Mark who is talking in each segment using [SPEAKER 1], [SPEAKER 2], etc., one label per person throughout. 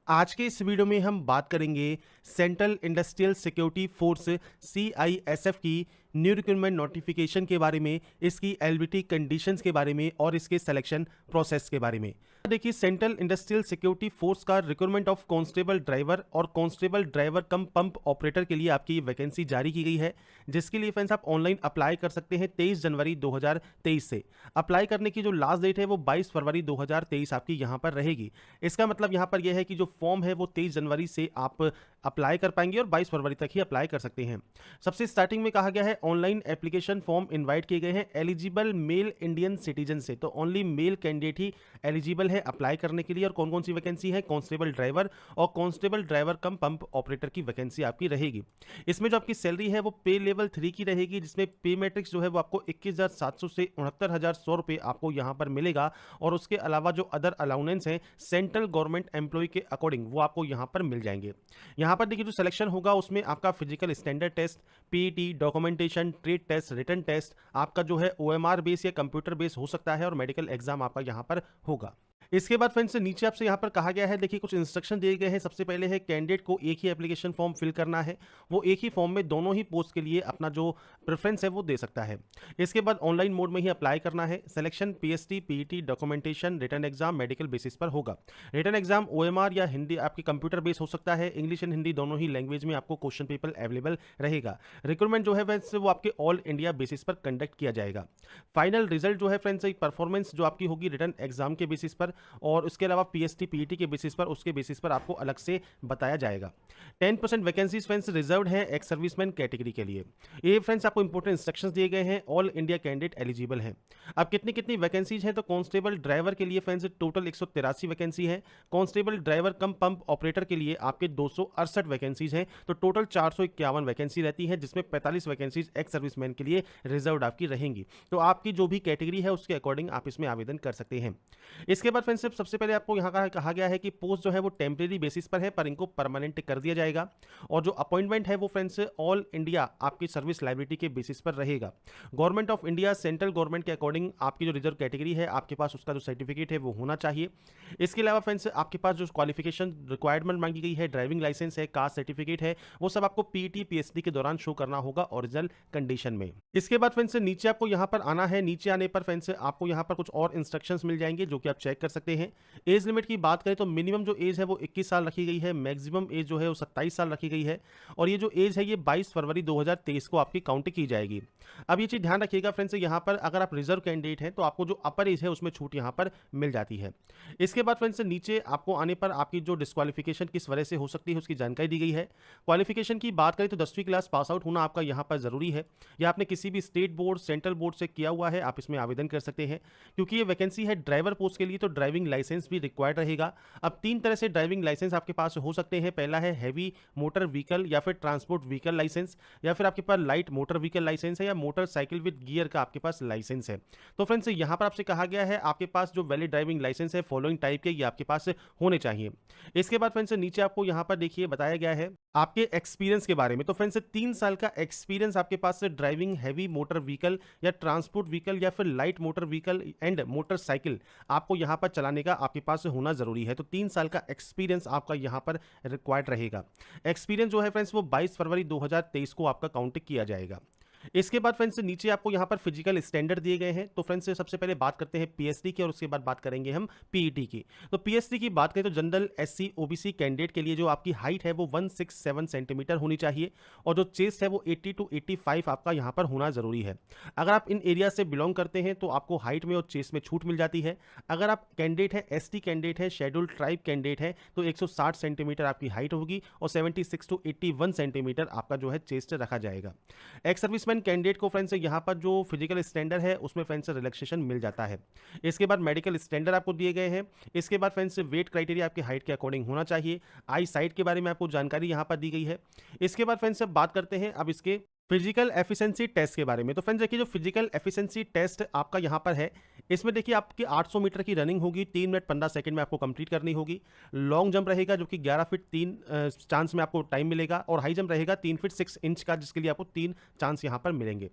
[SPEAKER 1] आज के इस वीडियो में हम बात करेंगे central industrial security force CISF की न्यू रिक्रूटमेंट नोटिफिकेशन के बारे में, इसकी एलिजिबिलिटी कंडीशंस के बारे में और इसके सिलेक्शन प्रोसेस के बारे में। देखिए, सेंट्रल इंडस्ट्रियल सिक्योरिटी फोर्स का रिक्रूटमेंट ऑफ कांस्टेबल ड्राइवर और कांस्टेबल ड्राइवर कम पंप ऑपरेटर के लिए आपकी वैकेंसी जारी की गई है, जिसके लिए फ्रेंड्स आप ऑनलाइन अप्लाई कर सकते हैं 23 जनवरी 2023 से। अप्लाई करने की जो लास्ट डेट है वो 22 फरवरी 2023 आपकी यहाँ पर रहेगी। इसका मतलब यहाँ पर यह है कि जो फॉर्म है वो 23 जनवरी से आप अप्लाई कर पाएंगे और 22 फरवरी तक ही अप्लाई कर सकते हैं। सबसे स्टार्टिंग में कहा गया है ऑनलाइन एप्लीकेशन फॉर्म इनवाइट किए गए हैं एलिजिबल मेल इंडियन सिटीजन से, तो ओनली मेल कैंडिडेट ही एलिजिबल है अप्लाई करने के लिए। और कौन कौन सी वैकेंसी है? कांस्टेबल ड्राइवर और कांस्टेबल ड्राइवर कम पंप ऑपरेटर की वैकेंसी आपकी रहेगी। इसमें जो आपकी सैलरी है वो पे लेवल 3 की रहेगी, जिसमें पे मैट्रिक्स जो है वो आपको 21,700 से 69,100 रुपये आपको यहाँ पर मिलेगा। और उसके अलावा जो अदर अलाउंस हैं सेंट्रल गवर्नमेंट एम्प्लॉय के अकॉर्डिंग वो आपको यहाँ पर मिल जाएंगे। यहाँ पर देखिए, जो सिलेक्शन होगा उसमें आपका physical standard test, PET, documentation, trade test, written test, आपका जो है OMR बेस या कंप्यूटर बेस हो सकता है और मेडिकल एग्जाम आपका यहाँ पर होगा। इसके बाद फ्रेंड्स नीचे आपसे यहाँ पर कहा गया है, देखिए कुछ इंस्ट्रक्शन दिए गए हैं। सबसे पहले है कैंडिडेट को एक ही एप्लीकेशन फॉर्म फिल करना है, वो एक ही फॉर्म में दोनों ही पोस्ट के लिए अपना जो प्रेफरेंस है वो दे सकता है। इसके बाद ऑनलाइन मोड में ही अप्लाई करना है। Selection PST, PET, documentation, written exam medical basis पर होगा। रिटन एग्जाम OMR या हिंदी आपकी कंप्यूटर बेस हो सकता है। इंग्लिश एंड हिंदी दोनों ही लैंग्वेज में आपको क्वेश्चन पेपर अवेलेबल रहेगा। रिक्रूटमेंट जो है फ्रेंड्स वो आपके ऑल इंडिया बेसिस पर कंडक्ट किया जाएगा। फाइनल रिजल्ट जो है फ्रेंड्स परफॉर्मेंस जो आपकी होगी रिटन एग्जाम के बेसिस पर और उसके अलावा PST, PET के बेसिस पर, उसके बेसिस पर आपको अलग से बताया जाएगा। 10% वैकेंसीज फ्रेंड्स रिजर्व्ड है एक्स सर्विसमैन कैटेगरी के लिए। ये फ्रेंड्स आपको इंपॉर्टेंट इंस्ट्रक्शंस दिए गए हैं। ऑल इंडिया कैंडिडेट एलिजिबल हैं। अब कितनी कितनी वैकेंसीज हैं? तो कांस्टेबल ड्राइवर के लिए फ्रेंड्स टोटल 183 वैकेंसी है। कांस्टेबल ड्राइवर कम पंप ऑपरेटर के लिए आपके 268 वैकेंसीज हैं। तो टोटल 451 वैकेंसी रहती है, जिसमें 45 वैकेंसीज एक्स सर्विसमैन के लिए रिजर्व्ड आपकी रहेंगी। तो आपकी जो भी कैटेगरी है उसके अकॉर्डिंग आप इसमें आवेदन कर सकते हैं। इसके बाद फ्रेंड्स सबसे पहले आपको यहाँ का कहा गया है कि पोस्ट जो है वो टेम्परेरी बेसिस पर है, पर इनको परमानेंट कर दिया जाएगा। और जो अपॉइंटमेंट है वो फ्रेंड्स ऑल इंडिया आपकी सर्विस लायबिलिटी के बेसिस पर रहेगा। Government of India central government के अकॉर्डिंग आपकी जो रिजर्व कैटेगरी है आपके पास उसका जो सर्टिफिकेट है वो होना चाहिए। इसके अलावा फ्रेंड्स आपके पास जो क्वालिफिकेशन रिक्वायरमेंट मांगी गई है, ड्राइविंग लाइसेंस है, कास्ट सर्टिफिकेट है, वो सब आपको PET, PST के दौरान शो करना होगा ओरिजिनल कंडीशन में। इसके बाद फ्रेंड्स नीचे आपको यहाँ पर आना है। नीचे आने पर फ्रेंड्स आपको यहाँ पर कुछ और इंस्ट्रक्शंस मिल जाएंगे जो कि आप चेक कर सकते हैं। एज लिमिट की बात करें तो मिनिमम जो एज है वो 21 साल रखी गई है, मैक्सिमम एज जो है वो 27 साल रखी गई है। और ये जो एज है ये 22 फरवरी 2023 को आपकी काउंट की जाएगी। अब ये चीज़ ध्यान रखिएगा फ्रेंड्स, यहाँ पर अगर आप रिजर्व कैंडिडेट हैं तो आपको जो अपर एज है उसमें छूट यहाँ पर मिल जाती है। इसके बाद फ्रेंड्स नीचे आपको आने पर आपकी जो डिस्क्वालिफिकेशन किस वजह से हो सकती है उसकी जानकारी दी गई है। क्वालिफिकेशन की बात करें तो 10वीं क्लास पास आउट होना आपका यहाँ पर जरूरी है, या आपने किसी भी स्टेट बोर्ड, सेंट्रल बोर्ड से किया हुआ है, आप इसमें आवेदन कर सकते हैं। क्योंकि ये वैकेंसी है ड्राइवर पोस्ट के लिए तो ड्राइविंग लाइसेंस भी रिक्वायर्ड रहेगा। अब 3 तरह से ड्राइविंग लाइसेंस आपके पास हो सकते हैं। पहला है हैवी मोटर व्हीकल या फिर ट्रांसपोर्ट व्हीकल लाइसेंस, या फिर आपके पास लाइट मोटर व्हीकल लाइसेंस है, या मोटरसाइकिल विद गियर का आपके पास लाइसेंस है। तो फ्रेंड्स यहाँ पर आपसे कहा गया है आपके पास जो वैलिड ड्राइविंग लाइसेंस है फॉलोइंग टाइप के ये आपके पास होने चाहिए। इसके बाद फ्रेंड्स नीचे आपको यहाँ पर देखिए बताया गया है आपके एक्सपीरियंस के बारे में। तो फ्रेंड्स 3 साल का एक्सपीरियंस आपके पास ड्राइविंग हैवी मोटर व्हीकल या ट्रांसपोर्ट व्हीकल या फिर light motor vehicle and motorcycle आपको यहाँ पर चलाने का आपके पास होना जरूरी है। तो 3 साल का एक्सपीरियंस आपका यहाँ पर रिक्वायर्ड रहेगा। एक्सपीरियंस जो है फ्रेंड्स वो 22 फरवरी 2023 को आपका काउंट किया जाएगा। इसके बाद फ्रेंड्स नीचे आपको यहाँ पर फिजिकल स्टैंडर्ड दिए गए हैं। तो फ्रेंड्स सबसे पहले बात करते हैं PST की और उसके बाद बात करेंगे हम PET की। तो PST की बात करें तो जनरल SC OBC कैंडिडेट के लिए जो आपकी हाइट है वो 167 सेंटीमीटर होनी चाहिए और जो चेस्ट है वो 80 to 85 आपका यहाँ पर होना जरूरी है। अगर आप इन एरिया से बिलोंग करते हैं तो आपको हाइट में और चेस्ट में छूट मिल जाती है। अगर आप कैंडिडेट है ST कैंडिडेट है, शेड्यूल्ड ट्राइब कैंडिडेट है तो 160 सेंटीमीटर आपकी हाइट होगी और 76 to 81 सेंटीमीटर आपका जो है चेस्ट रखा जाएगा। एक्स सर्विसमैन कैंडिडेट को फ्रेंड्स यहाँ पर जो फिजिकल स्टैंडर्ड है उसमें फ्रेंड्स रिलैक्सेशन मिल जाता है। इसके बाद मेडिकल स्टैंडर्ड आपको दिए गए हैं। इसके बाद फ्रेंड्स वेट क्राइटेरिया आपकी हाइट के अकॉर्डिंग होना चाहिए। आई साइट के बारे में आपको जानकारी यहाँ पर दी गई है। इसके बाद फ्रेंड्स बात करते हैं अब इसके फिजिकल एफिशिएंसी टेस्ट के बारे में। तो फ्रेंड्स देखिए जो फिजिकल एफिशिएंसी टेस्ट आपका यहाँ पर है इसमें देखिए आपकी 800 मीटर की रनिंग होगी, 3 मिनट 15 सेकंड में आपको कंप्लीट करनी होगी। लॉन्ग जंप रहेगा जो कि 11 फीट 3 चांस में आपको टाइम मिलेगा और हाई जंप रहेगा 3 फीट 6 इंच का जिसके लिए आपको 3 चांस यहाँ पर मिलेंगे।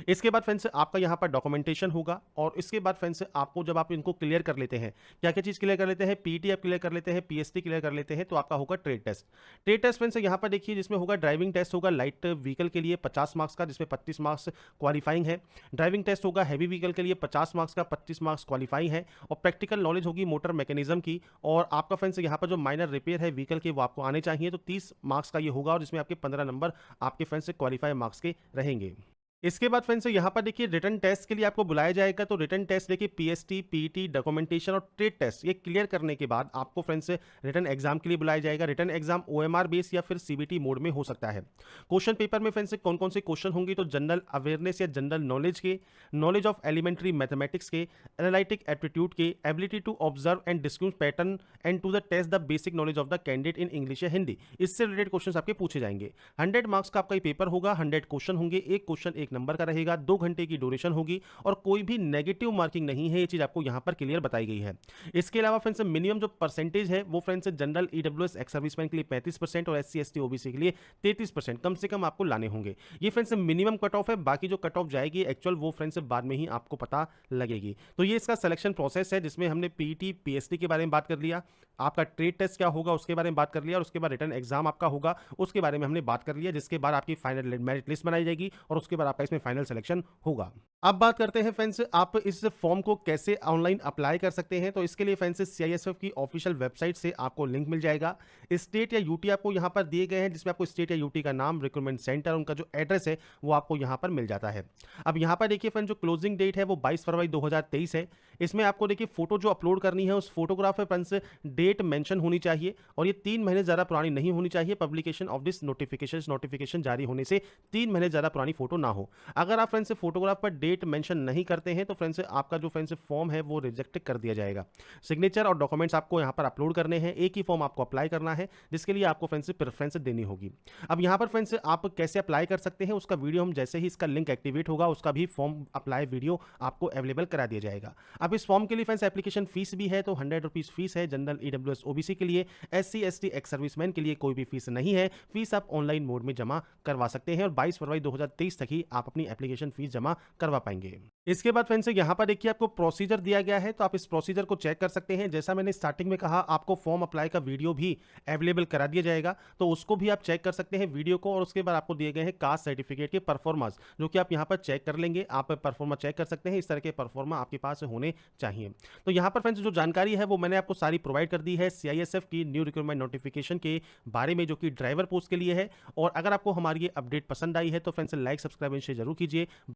[SPEAKER 1] इसके बाद फ्रेंड्स आपका यहाँ पर डॉक्यूमेंटेशन होगा और इसके बाद फ्रेंड्स आपको जब आप इनको क्लियर कर लेते हैं, क्या क्या चीज़ क्लियर कर लेते हैं, पीटी आप क्लियर कर लेते हैं, पीएसटी क्लियर कर लेते हैं, तो आपका होगा trade test. Trade test friends यहाँ पर देखिए जिसमें होगा ड्राइविंग टेस्ट होगा लाइट व्हीकल के लिए 50 मार्क्स का, जिसमें 25 मार्क्स क्वालिफाइंग है। ड्राइविंग टेस्ट होगा हैवी व्हीकल के लिए 50 मार्क्स का, 25 मार्क्स क्वालिफाई है। और प्रैक्टिकल नॉलेज होगी मोटर मैकेनिज्म की, और आपका फ्रेंड्स यहाँ पर जो माइनर रिपेयर है व्हीकल के वो आपको आने चाहिए, तो 30 मार्क्स का ये होगा और इसमें आपके 15 नंबर आपके फ्रेंड्स क्वालिफाई मार्क्स के रहेंगे। इसके बाद फ्रेंड्स यहाँ पर देखिए रिटर्न टेस्ट के लिए आपको बुलाया जाएगा, तो रिटर्न टेस्ट देखिए पीएसटी, पीटी, डॉक्यूमेंटेशन और ट्रेड टेस्ट ये क्लियर करने के बाद आपको फ्रेंड्स रिटर्न एग्जाम के लिए बुलाया जाएगा। रिटर्न एग्जाम ओएमआर बेस या फिर सीबीटी मोड में हो सकता है। क्वेश्चन पेपर में फ्रेंड्स कौन कौन से क्वेश्चन होंगे, तो जनरल अवेयरनेस या जनरल नॉलेज के, नॉलेज ऑफ एलिमेंट्री मैथमेटिक्स के, एनालिटिक एप्टीट्यूड के, ability to observe and discriminate pattern and to the test the basic knowledge of the candidate in English या हिंदी, इससे रिलेटेड क्वेश्चन आपके पूछे जाएंगे। 100 मार्क्स का आपका ये पेपर होगा, 100 क्वेश्चन होंगे, एक क्वेश्चन 1 नंबर का रहेगा, 2 घंटे की ड्यूरेशन होगी और कोई भी नेगेटिव मार्किंग नहीं है, ये चीज आपको यहां पर क्लियर बताई गई है। इसके अलावा फ्रेंड्स मिनिमम जो परसेंटेज है वो friends general EWS ex serviceman के लिए 35% और एससी एसटी ओबीसी के लिए 33% कम से कम आपको लाने होंगे। ये फ्रेंड्स मिनिमम कट ऑफ है, बाकी जो कट ऑफ जाएगी एक्चुअल वो फ्रेंड्स बाद में ही आपको पता लगेगी। तो ये इसका सिलेक्शन प्रोसेस है जिसमें हमने पीटी पीएसटी के बारे में बात कर लिया, आपका ट्रेड टेस्ट क्या होगा उसके बारे में बात कर लिया, और उसके बाद रिटर्न एग्जाम आपका होगा उसके बारे में हमने बात कर लिया, जिसके बाद आपकी फाइनल मेरिट लिस्ट बनाई जाएगी और उसके बाद आपका इसमें फाइनल सिलेक्शन होगा। अब बात करते हैं फ्रेंड्स आप इस फॉर्म को कैसे ऑनलाइन अप्लाई कर सकते हैं। तो इसके लिए फ्रेंड्स सीआईएसएफ की ऑफिशियल वेबसाइट से आपको लिंक मिल जाएगा। स्टेट या यूटी आपको यहाँ पर दिए गए हैं, जिसमें आपको स्टेट या यूटी का नाम, रिक्रूटमेंट सेंटर, उनका जो एड्रेस है वो आपको यहाँ पर मिल जाता है। अब यहाँ पर देखिए फ्रेंड्स जो क्लोजिंग डेट है वो 22 फरवरी 2023 है। इसमें आपको देखिए फोटो जो अपलोड करनी है उस फोटोग्राफ में फ्रेंड्स डेट मेंशन होनी चाहिए और ये 3 महीने ज़्यादा पुरानी नहीं होनी चाहिए। पब्लिकेशन ऑफ दिस नोटिफिकेशन जारी होने से 3 महीने ज़्यादा पुरानी फोटो ना हो। अगर आप फ्रेंड्स फोटोग्राफ पर डेट मेंशन नहीं करते हैं तो फ्रेंड्स आपका जो फ्रेंड्स फॉर्म है वो रिजेक्ट कर दिया जाएगा। सिग्नेचर और डॉक्यूमेंट्स आपको यहाँ पर अपलोड करने हैं, एक ही फॉर्म आपको अप्लाई करना है, जिसके लिए आपको फ्रेंड्स प्रेफरेंस देनी होगी। अब यहाँ पर फ्रेंड्स आप कैसे अप्लाई कर सकते हैं उसका वीडियो हम जैसे ही इसका लिंक एक्टिवेट होगा उसका भी फॉर्म अप्लाई वीडियो आपको अवेलेबल करा दिया जाएगा। अब इस फॉर्म के लिए फ्रेंड्स एप्लीकेशन फीस भी है, तो 100 रुपीज़ फीस है जनरल ईडब्ल्यूएस ओबीसी के लिए। एससी एसटी एक्स सर्विसमैन के लिए कोई भी फीस नहीं है, फीस आप ऑनलाइन मोड में जमा करवा सकते हैं और 22 फरवरी 2023 तक ही आप अपनी एप्लीकेशन फीस जमा करवा पाएंगे। इसके बाद फ्रेंड्स यहाँ पर देखिए आपको प्रोसीजर दिया गया है, तो आप इस प्रोसीजर को चेक कर सकते हैं। जैसा मैंने स्टार्टिंग में कहा आपको फॉर्म अप्लाई का वीडियो भी अवेलेबल करा दिया जाएगा, तो उसको भी आप चेक कर सकते हैं वीडियो को। और उसके बाद आपको दिए गए हैं कास्ट सर्टिफिकेट के परफॉर्मेंस, जो कि आप यहाँ पर चेक कर लेंगे। आप परफॉर्मा चेक कर सकते हैं, इस तरह के परफॉर्मा आपके पास होने चाहिए। तो यहाँ पर फ्रेंड्स जो जानकारी है वो मैंने आपको सारी प्रोवाइड कर दी है सीआईएसएफ की न्यू रिक्रूटमेंट नोटिफिकेशन के बारे में, जो कि ड्राइवर पोस्ट के लिए है। और अगर आपको हमारी ये अपडेट पसंद आई है तो friends like, subscribe and share जरूर कीजिए।